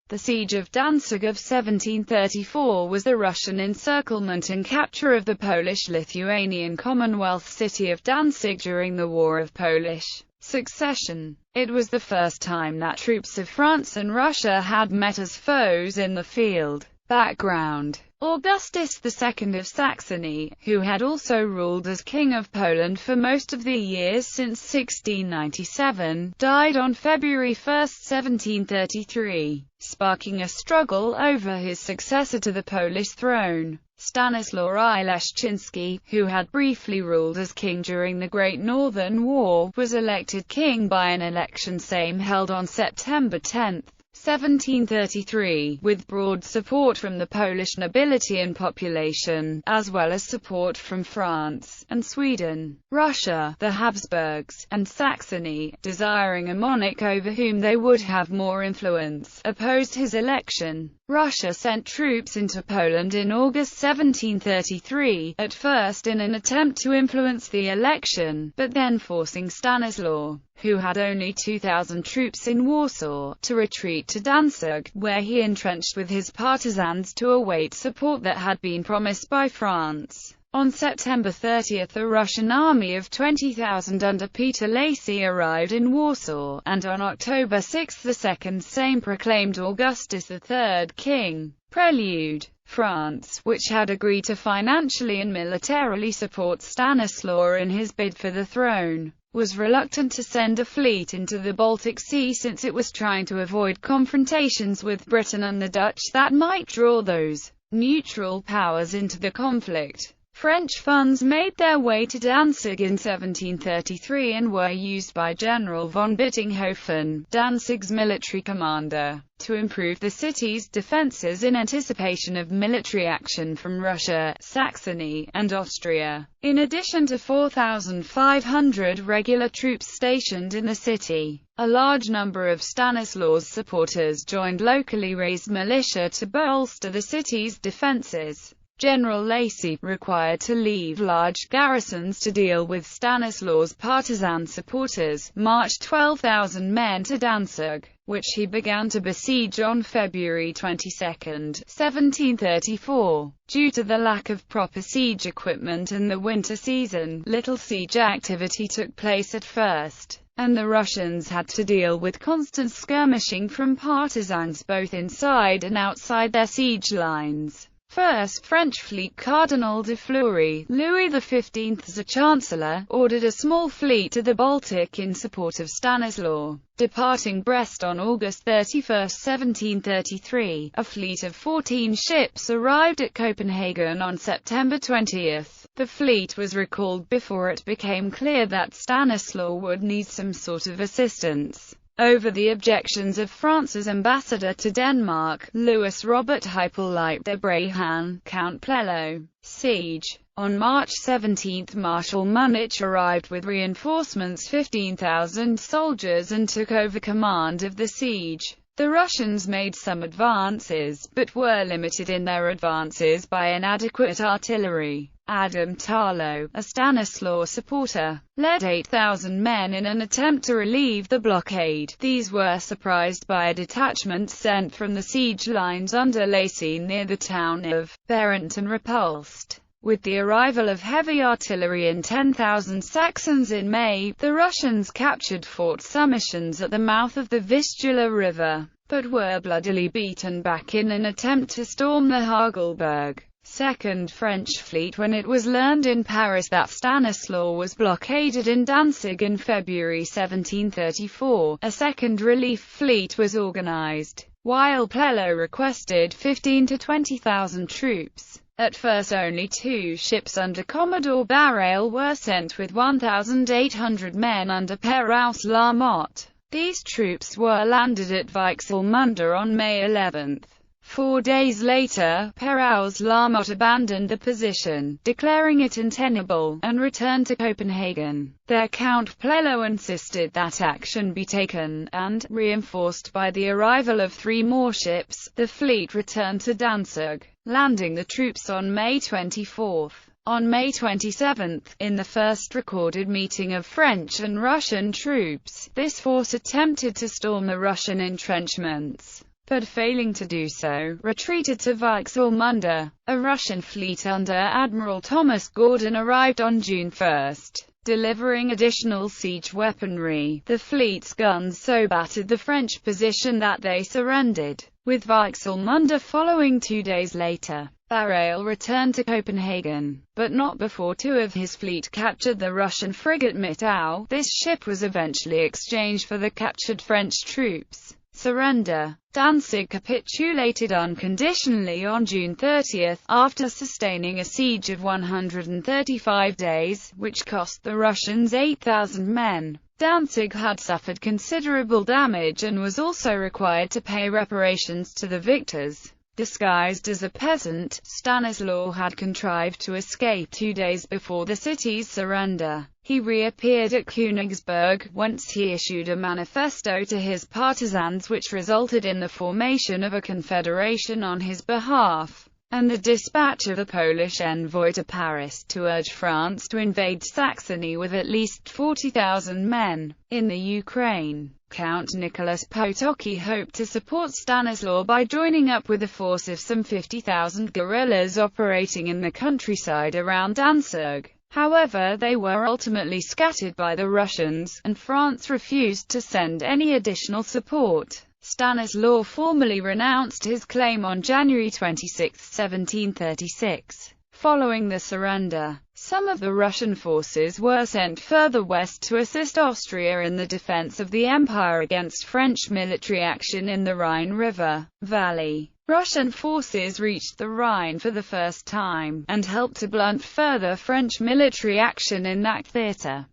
The Siege of Danzig of 1734 was the Russian encirclement and capture of the Polish-Lithuanian Commonwealth city of Danzig during the War of Polish Succession. It was the first time that troops of France and Russia had met as foes in the field. Background: Augustus II of Saxony, who had also ruled as King of Poland for most of the years since 1697, died on February 1, 1733, sparking a struggle over his successor to the Polish throne. Stanislaw I Leszczyński, who had briefly ruled as king during the Great Northern War, was elected king by an election Sejm held on September 10, 1733, with broad support from the Polish nobility and population, as well as support from France and Sweden. Russia, the Habsburgs, and Saxony, desiring a monarch over whom they would have more influence, opposed his election. Russia sent troops into Poland in August 1733, at first in an attempt to influence the election, but then forcing Stanislaw, who had only 2,000 troops in Warsaw, to retreat to Danzig, where he entrenched with his partisans to await support that had been promised by France. On September 30, a Russian army of 20,000 under Peter Lacy arrived in Warsaw, and on October 6 the Second Sejm proclaimed Augustus III king. Prelude: France, which had agreed to financially and militarily support Stanislaw in his bid for the throne, was reluctant to send a fleet into the Baltic Sea since it was trying to avoid confrontations with Britain and the Dutch that might draw those neutral powers into the conflict. French funds made their way to Danzig in 1733 and were used by General von Bittinghofen, Danzig's military commander, to improve the city's defences in anticipation of military action from Russia, Saxony, and Austria. In addition to 4,500 regular troops stationed in the city, a large number of Stanislaw's supporters joined locally raised militia to bolster the city's defences. General Lacy, required to leave large garrisons to deal with Stanislaw's partisan supporters, marched 12,000 men to Danzig, which he began to besiege on February 22, 1734. Due to the lack of proper siege equipment in the winter season, little siege activity took place at first, and the Russians had to deal with constant skirmishing from partisans both inside and outside their siege lines. First French fleet Cardinal de Fleury, Louis XV's chancellor, ordered a small fleet to the Baltic in support of Stanislaw. Departing Brest on August 31, 1733, a fleet of 14 ships arrived at Copenhagen on September 20. The fleet was recalled before it became clear that Stanislaw would need some sort of assistance. Over the objections of France's ambassador to Denmark, Louis Robert Hippolyte de Brahan, Count Plelo. Siege. On March 17, Marshal Münnich arrived with reinforcements, 15,000 soldiers, and took over command of the siege. The Russians made some advances, but were limited in their advances by inadequate artillery. Adam Tarlow, a Stanislaw supporter, led 8,000 men in an attempt to relieve the blockade. These were surprised by a detachment sent from the siege lines under Lacy near the town of Berent and repulsed. With the arrival of heavy artillery and 10,000 Saxons in May, the Russians captured Fort Summershins at the mouth of the Vistula River, but were bloodily beaten back in an attempt to storm the Hagelberg. Second French fleet. When it was learned in Paris that Stanislaw was blockaded in Danzig in February 1734, a second relief fleet was organized, while Plelo requested 15,000 to 20,000 troops. At first only 2 ships under Commodore Barrel were sent with 1,800 men under Pérouse La Motte. These troops were landed at Weichselmunde on May 11. 4 days later, Pérouse La Motte abandoned the position, declaring it untenable, and returned to Copenhagen. There Count Plelo insisted that action be taken, and, reinforced by the arrival of 3 more ships, the fleet returned to Danzig, landing the troops on May 24. On May 27, in the first recorded meeting of French and Russian troops, this force attempted to storm the Russian entrenchments. but failing to do so, retreated to Weichselmunde. A Russian fleet under Admiral Thomas Gordon arrived on June 1, delivering additional siege weaponry. The fleet's guns so battered the French position that they surrendered, with Weichselmunde following 2 days later. Barrel returned to Copenhagen, but not before 2 of his fleet captured the Russian frigate Mitau. This ship was eventually exchanged for the captured French troops. Surrender. Danzig capitulated unconditionally on June 30, after sustaining a siege of 135 days, which cost the Russians 8,000 men. Danzig had suffered considerable damage and was also required to pay reparations to the victors. Disguised as a peasant, Stanislaw had contrived to escape 2 days before the city's surrender. He reappeared at Königsberg, whence he issued a manifesto to his partisans which resulted in the formation of a confederation on his behalf, and the dispatch of a Polish envoy to Paris to urge France to invade Saxony with at least 40,000 men. In the Ukraine, Count Nicholas Potocki hoped to support Stanislaw by joining up with a force of some 50,000 guerrillas operating in the countryside around Danzig. However, they were ultimately scattered by the Russians, and France refused to send any additional support. Stanislaw formally renounced his claim on January 26, 1736. Following the surrender, some of the Russian forces were sent further west to assist Austria in the defense of the empire against French military action in the Rhine River Valley. Russian forces reached the Rhine for the first time, and helped to blunt further French military action in that theater.